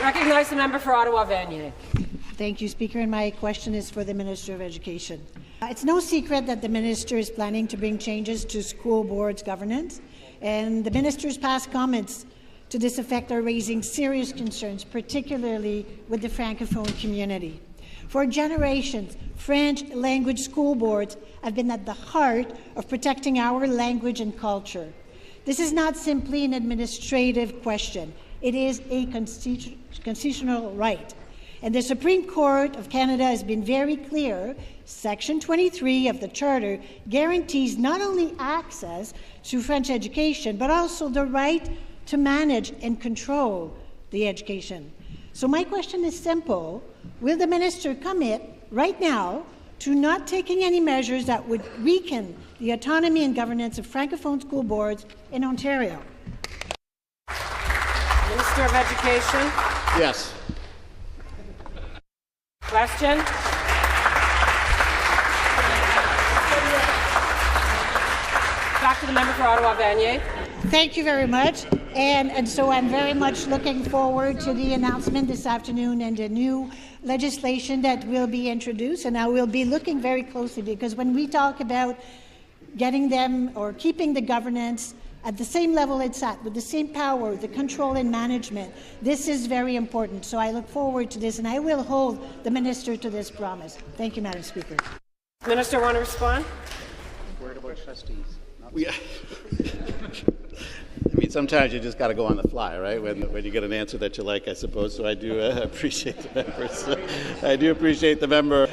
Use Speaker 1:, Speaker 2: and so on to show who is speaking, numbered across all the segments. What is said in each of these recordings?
Speaker 1: Recognize the member for Ottawa-Vanier.
Speaker 2: Thank you, Speaker. And my question is for the Minister of Education. It's no secret that the Minister is planning to bring changes to school boards governance, and the Minister's past comments to this effect are raising serious concerns, particularly with the francophone community. For generations, French language school boards have been at the heart of protecting our language and culture. This is not simply an administrative question. It is a constitutional right. And the Supreme Court of Canada has been very clear. Section 23 of the Charter guarantees not only access to French education, but also the right to manage and control the education. So my question is simple. Will the Minister commit right now to not taking any measures that would weaken the autonomy and governance of Francophone school boards in Ontario?
Speaker 1: Minister of Education.
Speaker 3: Yes.
Speaker 1: Question. Back to the member for Ottawa-Vanier.
Speaker 2: Thank you very much. And so I'm very much looking forward to the announcement this afternoon and the new legislation that will be introduced. And I will be looking very closely, because when we talk about getting them or keeping the governance at the same level it's at, with the same power, the control and management, this is very important. So I look forward to this, and I will hold the Minister to this promise. Thank you, Madam Speaker.
Speaker 1: Minister, want to respond?
Speaker 3: Worried about trustees. I mean, sometimes you just got to go on the fly, right? When you get an answer that you like, I suppose. So I do appreciate the members. I do appreciate the member,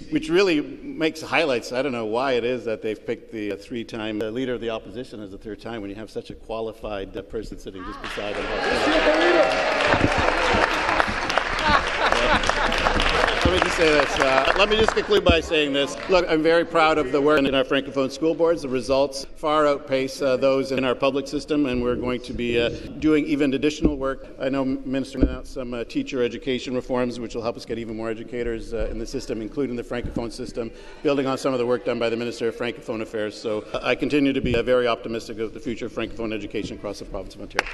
Speaker 3: which really highlights. I don't know why it is that they've picked the three-time leader of the opposition as the third time when you have such a qualified person sitting just beside him. Let me just say this. Let me just conclude by saying this. Look, I'm very proud of the work in our Francophone school boards. The results far outpace those in our public system, and we're going to be doing even additional work. I know Minister announced some teacher education reforms, which will help us get even more educators in the system, including the Francophone system, building on some of the work done by the Minister of Francophone Affairs. So I continue to be very optimistic of the future of Francophone education across the province of Ontario.